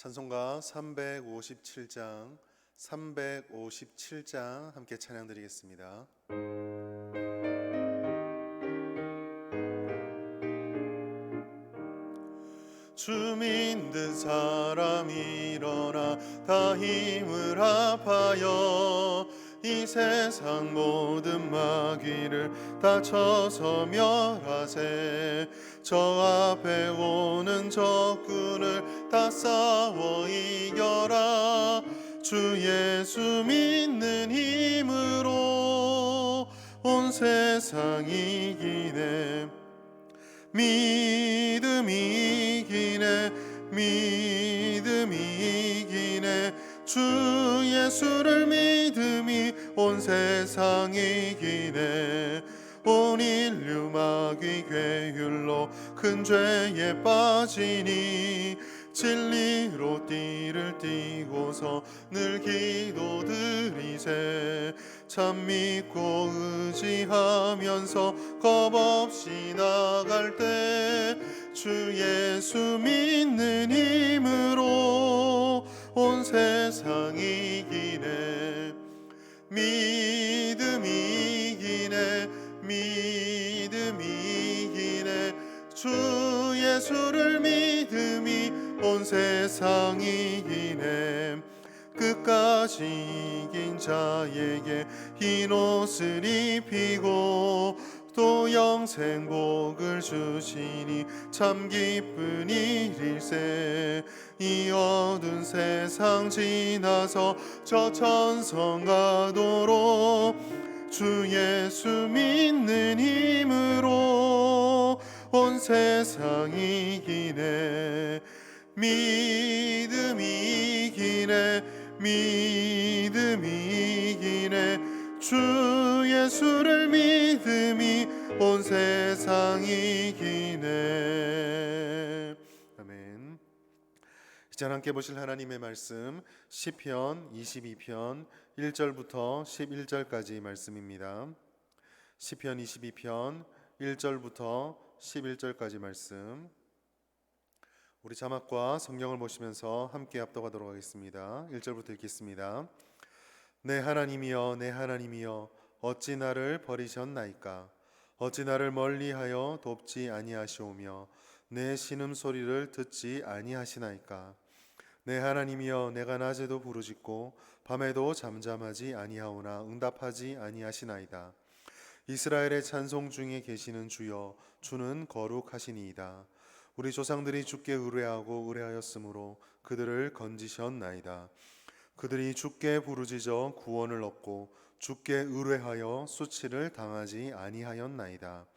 찬송가 357장 함께 찬양 드리겠습니다. 주 믿는 사람 일어나 다 힘을 합하여 이 세상 모든 마귀를 다 쳐서 멸하세. 저 앞에 오는 적군을 다 싸워 이겨라. 주 예수 믿는 힘으로 온 세상 이기네. 믿음이 이기네. 믿음이 이기네. 주 예수를 믿음이 온 세상 이기네. 온 인류 마귀 괴율로 큰 죄에 빠지니 진리로 띠를 띠고서 늘 기도드리세. 참 믿고 의지하면서 겁없이 나갈 때 주 예수 믿는 힘으로 온 세상 이기네. 믿음이 이기네. 믿음이 이기네. 주 예수를 믿음이 온 세상 이기네. 끝까지 이긴 자에게 흰 옷을 입히고 또 영생 복을 주시니 참 기쁜 일일세. 이 어두운 세상 지나서 저 천성 가도록 주 예수 믿는 힘으로 온 세상 이기네. 믿음이 이기네. 믿음이 이기네. 주 예수를 믿음이 온 세상 이기네. 아멘. 이제 함께 보실 하나님의 말씀 시편 22편 1절부터 11절까지 말씀입니다. 시편 22편 1절부터 11절까지 말씀, 우리 자막과 성경을 보시면서 함께 합독하도록 하겠습니다. 1절부터 읽겠습니다. 내 하나님이여, 내 하나님이여, 어찌 나를 버리셨나이까? 어찌 나를 멀리하여 돕지 아니하시오며 내 신음소리를 듣지 아니하시나이까? 내 하나님이여, 내가 낮에도 부르짖고 밤에도 잠잠하지 아니하오나 응답하지 아니하시나이다. 이스라엘의 찬송 중에 계시는 주여, 주는 거룩하시니이다. 우리 조상들이 주께 의뢰하고 의뢰하였으므로 그들을 건지셨나이다. 그들이 주께 부르짖어 구원을 얻고 주께 의뢰하여 수치를 당하지 아니하였나이다.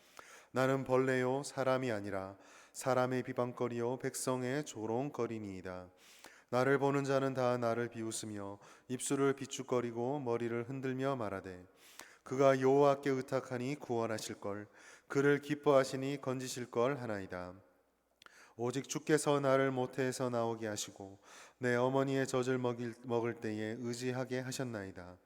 나는 벌레요 사람이 아니라 사람의 비방거리요 백성의 조롱거리니이다. 나를 보는 자는 다 나를 비웃으며 입술을 비축거리고 머리를 흔들며 말하되 그가 여호와께 의탁하니 구원하실걸, 그를 기뻐하시니 건지실걸 하나이다. 오직 주께서 나를 모태에서 나오게 하시고 내 어머니의 젖을 먹을 때에 의지하게 하셨나이다.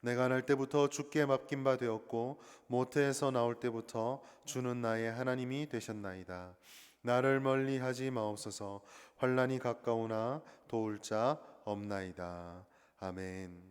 내가 날 때부터 주께 맡긴 바 되었고 모태에서 나올 때부터 주는 나의 하나님이 되셨나이다. 나를 멀리하지 마옵소서. 환난이 가까우나 도울 자 없나이다. 아멘.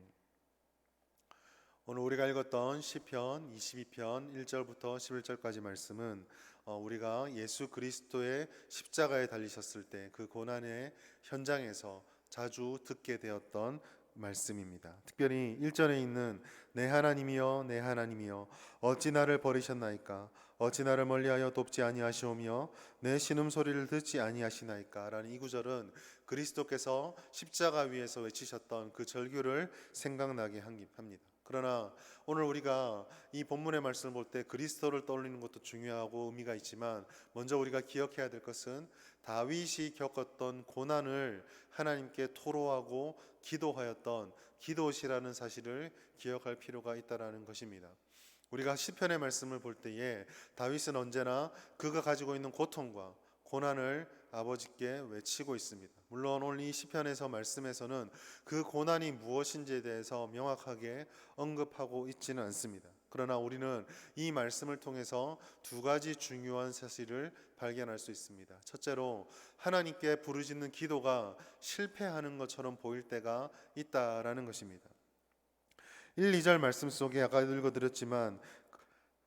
오늘 우리가 읽었던 시편 22편 1절부터 11절까지 말씀은 우리가 예수 그리스도의 십자가에 달리셨을 때 그 고난의 현장에서 자주 듣게 되었던 말씀입니다. 특별히 1절에 있는 내 하나님이여, 내 하나님이여, 어찌 나를 버리셨나이까? 어찌 나를 멀리하여 돕지 아니하시오며 내 신음소리를 듣지 아니하시나이까? 라는 이 구절은 그리스도께서 십자가 위에서 외치셨던 그 절규를 생각나게 합니다. 그러나 오늘 우리가 이 본문의 말씀을 볼 때 그리스도를 떠올리는 것도 중요하고 의미가 있지만 먼저 우리가 기억해야 될 것은 다윗이 겪었던 고난을 하나님께 토로하고 기도하였던 기도시라는 사실을 기억할 필요가 있다는 것입니다. 우리가 시편의 말씀을 볼 때에 다윗은 언제나 그가 가지고 있는 고통과 고난을 아버지께 외치고 있습니다. 물론 오늘 이 시편에서 말씀에서는 그 고난이 무엇인지에 대해서 명확하게 언급하고 있지는 않습니다. 그러나 우리는 이 말씀을 통해서 두 가지 중요한 사실을 발견할 수 있습니다. 첫째로 하나님께 부르짖는 기도가 실패하는 것처럼 보일 때가 있다라는 것입니다. 1, 2절 말씀 속에 아까 읽어드렸지만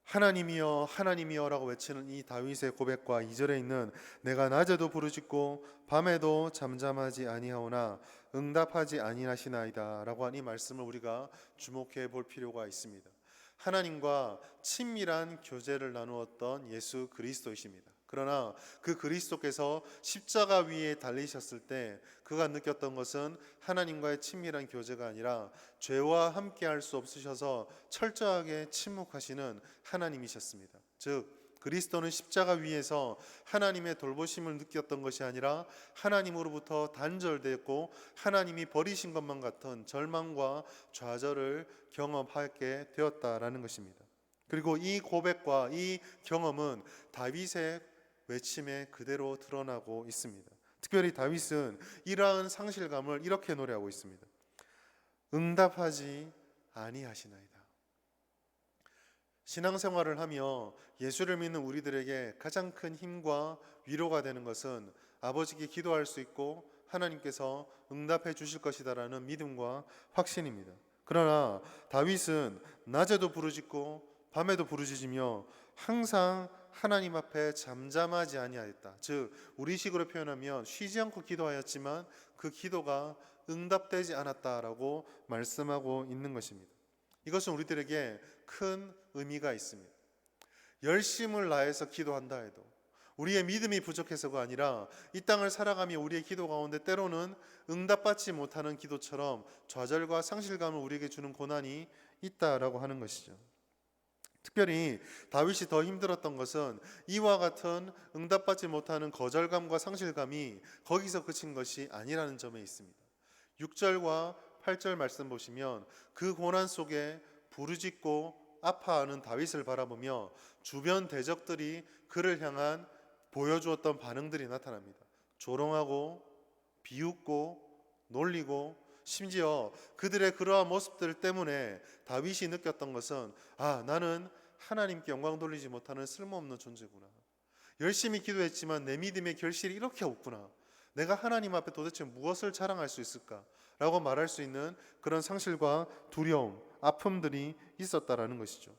하나님이여 하나님이여 라고 외치는 이 다윗의 고백과 2절에 있는 내가 낮에도 부르짖고 밤에도 잠잠하지 아니하오나 응답하지 아니하시나이다 라고 한 이 말씀을 우리가 주목해 볼 필요가 있습니다. 하나님과 친밀한 교제를 나누었던 예수 그리스도이십니다. 그러나 그 그리스도께서 십자가 위에 달리셨을 때 그가 느꼈던 것은 하나님과의 친밀한 교제가 아니라 죄와 함께 할 수 없으셔서 철저하게 침묵하시는 하나님이셨습니다. 즉 그리스도는 십자가 위에서 하나님의 돌보심을 느꼈던 것이 아니라 하나님으로부터 단절되었고 하나님이 버리신 것만 같은 절망과 좌절을 경험하게 되었다라는 것입니다. 그리고 이 고백과 이 경험은 다윗의 외침에 그대로 드러나고 있습니다. 특별히 다윗은 이러한 상실감을 이렇게 노래하고 있습니다. 응답하지 아니하시나이다. 신앙생활을 하며 예수를 믿는 우리들에게 가장 큰 힘과 위로가 되는 것은 아버지께 기도할 수 있고 하나님께서 응답해 주실 것이다라는 믿음과 확신입니다. 그러나 다윗은 낮에도 부르짖고 밤에도 부르짖으며 항상 하나님 앞에 잠잠하지 아니하였다. 즉 우리식으로 표현하면 쉬지 않고 기도하였지만 그 기도가 응답되지 않았다라고 말씀하고 있는 것입니다. 이것은 우리들에게 큰 의미가 있습니다. 열심을 다해서 기도한다 해도 우리의 믿음이 부족해서가 아니라 이 땅을 살아가며 우리의 기도 가운데 때로는 응답받지 못하는 기도처럼 좌절과 상실감을 우리에게 주는 고난이 있다라고 하는 것이죠. 특별히 다윗이 더 힘들었던 것은 이와 같은 응답받지 못하는 거절감과 상실감이 거기서 그친 것이 아니라는 점에 있습니다. 6절과 8절 말씀 보시면 그 고난 속에 부르짖고 아파하는 다윗을 바라보며 주변 대적들이 그를 향한 보여주었던 반응들이 나타납니다. 조롱하고 비웃고 놀리고 심지어 그들의 그러한 모습들 때문에 다윗이 느꼈던 것은 나는 하나님께 영광 돌리지 못하는 쓸모없는 존재구나. 열심히 기도했지만 내 믿음의 결실이 이렇게 없구나. 내가 하나님 앞에 도대체 무엇을 자랑할 수 있을까? 라고 말할 수 있는 그런 상실과 두려움, 아픔들이 있었다라는 것이죠.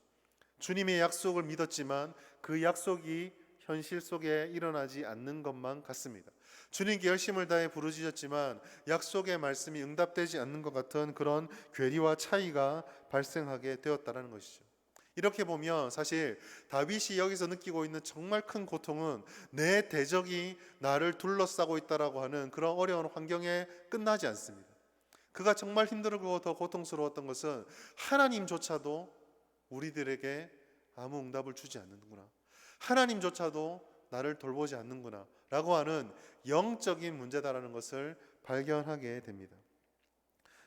주님의 약속을 믿었지만 그 약속이 현실 속에 일어나지 않는 것만 같습니다. 주님께 열심을 다해 부르짖었지만 약속의 말씀이 응답되지 않는 것 같은 그런 괴리와 차이가 발생하게 되었다는 것이죠. 이렇게 보면 사실 다윗이 여기서 느끼고 있는 정말 큰 고통은 내 대적이 나를 둘러싸고 있다라고 하는 그런 어려운 환경에 끝나지 않습니다. 그가 정말 힘들고 더 고통스러웠던 것은 하나님조차도 우리들에게 아무 응답을 주지 않는구나. 하나님조차도 나를 돌보지 않는구나 라고 하는 영적인 문제다라는 것을 발견하게 됩니다.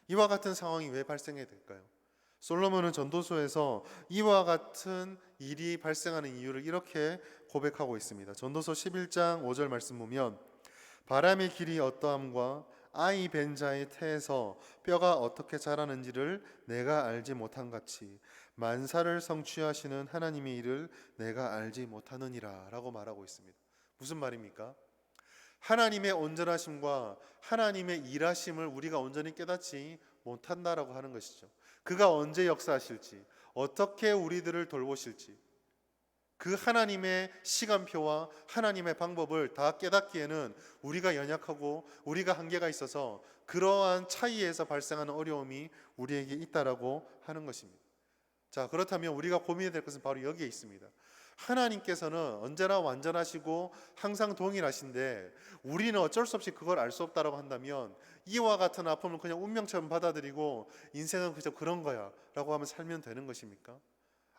이와 같은 상황이 왜 발생해야 될까요? 솔로몬은 전도서에서 이와 같은 일이 발생하는 이유를 이렇게 고백하고 있습니다. 전도서 11장 5절 말씀 보면 바람의 길이 어떠함과 아이 벤 자의 태에서 뼈가 어떻게 자라는지를 내가 알지 못한 같이 만사를 성취하시는 하나님의 일을 내가 알지 못하느니라 라고 말하고 있습니다. 무슨 말입니까? 하나님의 온전하심과 하나님의 일하심을 우리가 온전히 깨닫지 못한다라고 하는 것이죠. 그가 언제 역사하실지, 어떻게 우리들을 돌보실지, 그 하나님의 시간표와 하나님의 방법을 다 깨닫기에는 우리가 연약하고 우리가 한계가 있어서 그러한 차이에서 발생하는 어려움이 우리에게 있다라고 하는 것입니다. 자, 그렇다면 우리가 고민해야 될 것은 바로 여기에 있습니다. 하나님께서는 언제나 완전하시고 항상 동일하신데 우리는 어쩔 수 없이 그걸 알 수 없다라고 한다면 이와 같은 아픔을 그냥 운명처럼 받아들이고 인생은 그저 그런 거야 라고 하면 살면 되는 것입니까?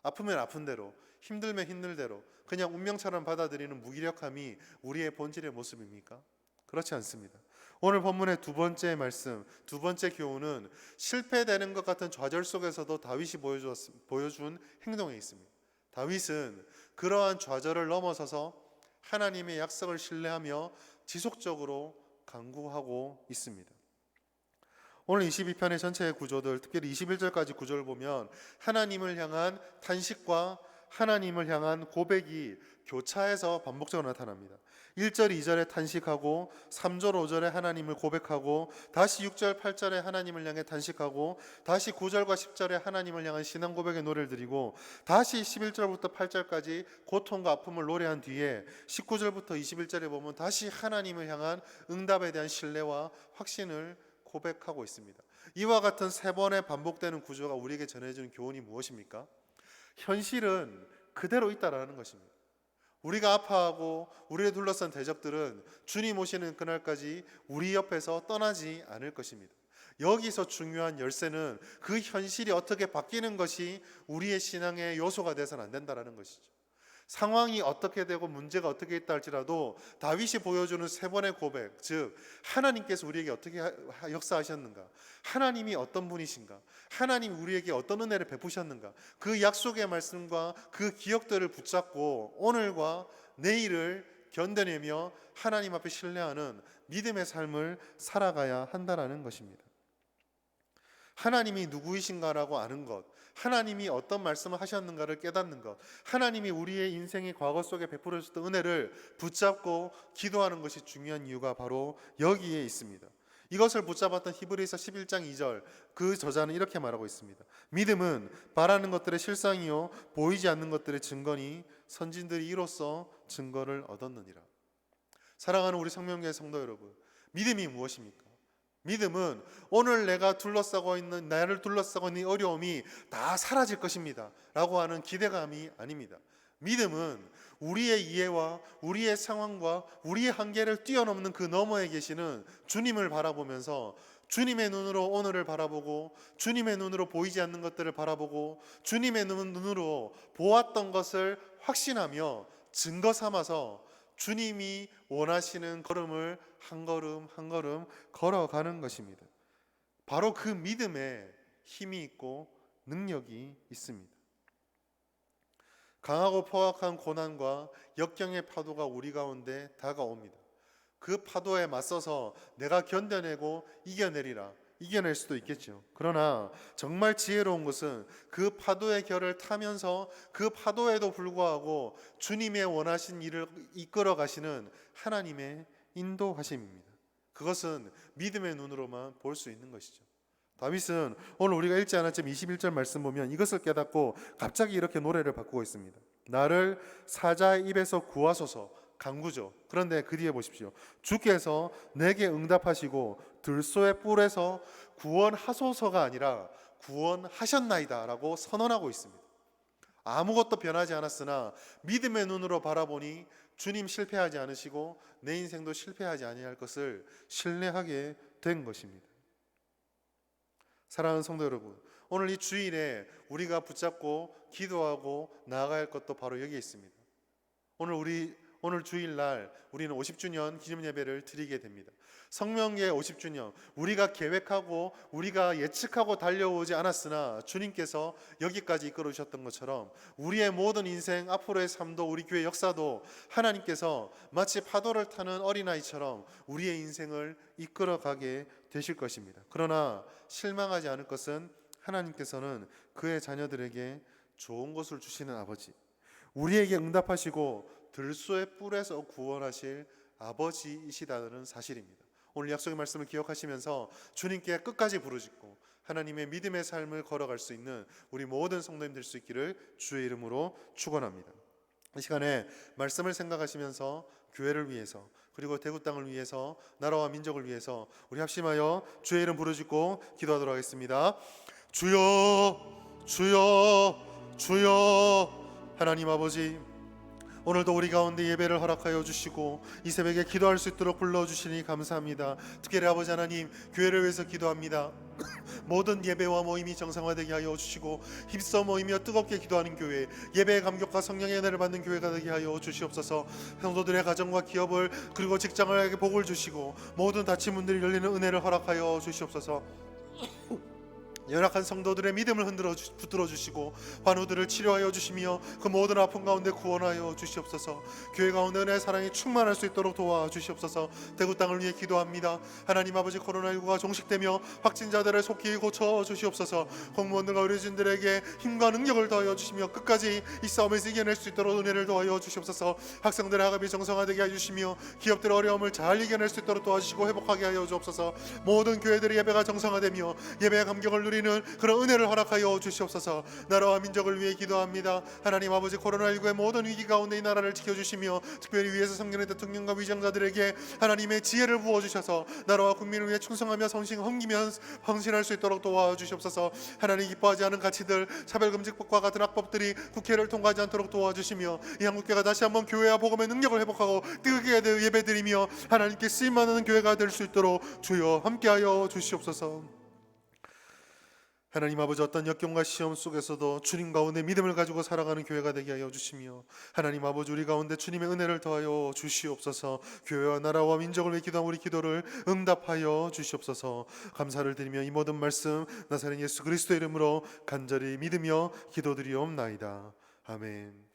아프면 아픈 대로, 힘들면 힘들 대로 그냥 운명처럼 받아들이는 무기력함이 우리의 본질의 모습입니까? 그렇지 않습니다. 오늘 본문의 두 번째 말씀, 두 번째 교훈은 실패되는 것 같은 좌절 속에서도 다윗이 보여준 행동에 있습니다. 다윗은 그러한 좌절을 넘어서서 하나님의 약속을 신뢰하며 지속적으로 간구하고 있습니다. 오늘 22편의 전체의 구조들, 특별히 21절까지 구조를 보면 하나님을 향한 탄식과 하나님을 향한 고백이 교차해서 반복적으로 나타납니다. 1절, 2절에 탄식하고 3절, 5절에 하나님을 고백하고 다시 6절, 8절에 하나님을 향해 탄식하고 다시 9절과 10절에 하나님을 향한 신앙 고백의 노래를 드리고 다시 11절부터 8절까지 고통과 아픔을 노래한 뒤에 19절부터 21절에 보면 다시 하나님을 향한 응답에 대한 신뢰와 확신을 고백하고 있습니다. 이와 같은 세 번의 반복되는 구조가 우리에게 전해주는 교훈이 무엇입니까? 현실은 그대로 있다라는 것입니다. 우리가 아파하고 우리를 둘러싼 대적들은 주님 오시는 그날까지 우리 옆에서 떠나지 않을 것입니다. 여기서 중요한 열쇠는 그 현실이 어떻게 바뀌는 것이 우리의 신앙의 요소가 돼서는 안 된다는 것이죠. 상황이 어떻게 되고 문제가 어떻게 있다 할지라도 다윗이 보여주는 세 번의 고백, 즉 하나님께서 우리에게 어떻게 역사하셨는가, 하나님이 어떤 분이신가, 하나님이 우리에게 어떤 은혜를 베푸셨는가, 그 약속의 말씀과 그 기억들을 붙잡고 오늘과 내일을 견뎌내며 하나님 앞에 신뢰하는 믿음의 삶을 살아가야 한다는 것입니다. 하나님이 누구이신가라고 아는 것, 하나님이 어떤 말씀을 하셨는가를 깨닫는 것, 하나님이 우리의 인생의 과거 속에 베풀어 주셨던 은혜를 붙잡고 기도하는 것이 중요한 이유가 바로 여기에 있습니다. 이것을 붙잡았던 히브리서 11장 2절, 그 저자는 이렇게 말하고 있습니다. 믿음은 바라는 것들의 실상이요 보이지 않는 것들의 증거니 선진들이 이로써 증거를 얻었느니라. 사랑하는 우리 성명교회 성도 여러분, 믿음이 무엇입니까? 믿음은 오늘 나를 둘러싸고 있는 이 어려움이 다 사라질 것입니다 라고 하는 기대감이 아닙니다. 믿음은 우리의 이해와 우리의 상황과 우리의 한계를 뛰어넘는 그 너머에 계시는 주님을 바라보면서 주님의 눈으로 오늘을 바라보고 주님의 눈으로 보이지 않는 것들을 바라보고 주님의 눈으로 보았던 것을 확신하며 증거 삼아서 주님이 원하시는 걸음을 한 걸음 한 걸음 걸어가는 것입니다. 바로 그 믿음에 힘이 있고 능력이 있습니다. 강하고 포악한 고난과 역경의 파도가 우리 가운데 다가옵니다. 그 파도에 맞서서 내가 견뎌내고 이겨낼 수도 있겠죠. 그러나 정말 지혜로운 것은 그 파도의 결을 타면서 그 파도에도 불구하고 주님의 원하신 일을 이끌어 가시는 하나님의 인도하심입니다. 그것은 믿음의 눈으로만 볼 수 있는 것이죠. 다윗은 오늘 우리가 읽지 않았지만 21절 말씀 보면 이것을 깨닫고 갑자기 이렇게 노래를 바꾸고 있습니다. 나를 사자의 입에서 구하소서. 간구죠. 그런데 그 뒤에 보십시오. 주께서 내게 응답하시고 들소의 뿔에서 구원하소서가 아니라 구원하셨나이다 라고 선언하고 있습니다. 아무것도 변하지 않았으나 믿음의 눈으로 바라보니 주님 실패하지 않으시고 내 인생도 실패하지 아니할 것을 신뢰하게 된 것입니다. 사랑하는 성도 여러분, 오늘 이 주일에 우리가 붙잡고 기도하고 나아가야 할 것도 바로 여기에 있습니다. 오늘 주일날 우리는 50주년 기념예배를 드리게 됩니다. 성명계 50주년, 우리가 계획하고 우리가 예측하고 달려오지 않았으나 주님께서 여기까지 이끌어 주셨던 것처럼 우리의 모든 인생, 앞으로의 삶도 우리 교회 역사도 하나님께서 마치 파도를 타는 어린아이처럼 우리의 인생을 이끌어가게 되실 것입니다. 그러나 실망하지 않을 것은 하나님께서는 그의 자녀들에게 좋은 것을 주시는 아버지, 우리에게 응답하시고 들소의 뿔에서 구원하실 아버지이시다는 사실입니다. 오늘 약속의 말씀을 기억하시면서 주님께 끝까지 부르짖고 하나님의 믿음의 삶을 걸어갈 수 있는 우리 모든 성도님 될 수 있기를 주의 이름으로 축원합니다. 이 시간에 말씀을 생각하시면서 교회를 위해서 그리고 대구 땅을 위해서 나라와 민족을 위해서 우리 합심하여 주의 이름 부르짖고 기도하도록 하겠습니다. 주여 주여 주여. 하나님 아버지, 오늘도 우리 가운데 예배를 허락하여 주시고 이 새벽에 기도할 수 있도록 불러주시니 감사합니다. 특별히 아버지 하나님, 교회를 위해서 기도합니다. 모든 예배와 모임이 정상화되게 하여 주시고 힘써 모이며 뜨겁게 기도하는 교회, 예배의 감격과 성령의 은혜를 받는 교회가 되게 하여 주시옵소서. 성도들의 가정과 기업을 그리고 직장을 복을 주시고 모든 닫힌 문들이 열리는 은혜를 허락하여 주시옵소서. 연약한 성도들의 믿음을 붙들어 주시고 환우들을 치료하여 주시며 그 모든 아픔 가운데 구원하여 주시옵소서. 교회 가운데 은혜의 사랑이 충만할 수 있도록 도와주시옵소서. 대구 땅을 위해 기도합니다. 하나님 아버지, 코로나19가 종식되며 확진자들을 속히 고쳐 주시옵소서. 공무원들과 의료진들에게 힘과 능력을 더하여 주시며 끝까지 이 싸움에서 이겨낼 수 있도록 은혜를 더하여 주시옵소서. 학생들의 학업이 정상화되게 해주시며 기업들의 어려움을 잘 이겨낼 수 있도록 도와주시고 회복하게 하여 주옵소서. 모든 교회들의 예배가 정상화되며 예배의 감격을 누리는 그런 은혜를 허락하여 주시옵소서. 나라와 민족을 위해 기도합니다. 하나님 아버지, 코로나19의 모든 위기 가운데 이 나라를 지켜주시며 특별히 위에서 섬기는 대통령과 위정자들에게 하나님의 지혜를 부어주셔서 나라와 국민을 위해 충성하며 헌신할 수 있도록 도와주시옵소서. 하나님 기뻐하지 않은 가치들, 차별금지법과 같은 악법들이 국회를 통과하지 않도록 도와주시며 이 한국교회가 다시 한번 교회와 복음의 능력을 회복하고 뜨겁게 예배드리며 하나님께 쓰임받는 교회가 될 수 있도록 주여 함께하여 주시옵소서. 하나님 아버지, 어떤 역경과 시험 속에서도 주님 가운데 믿음을 가지고 살아가는 교회가 되게 하여 주시며 하나님 아버지, 우리 가운데 주님의 은혜를 더하여 주시옵소서. 교회와 나라와 민족을 위해 기도한 우리 기도를 응답하여 주시옵소서. 감사를 드리며 이 모든 말씀 나사렛 예수 그리스도 이름으로 간절히 믿으며 기도드리옵나이다. 아멘.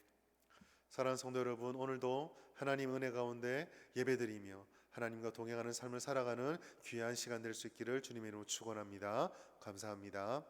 사랑하는 성도 여러분, 오늘도 하나님 은혜 가운데 예배드리며 하나님과 동행하는 삶을 살아가는 귀한 시간 될 수 있기를 주님의 이름으로 축원합니다. 감사합니다.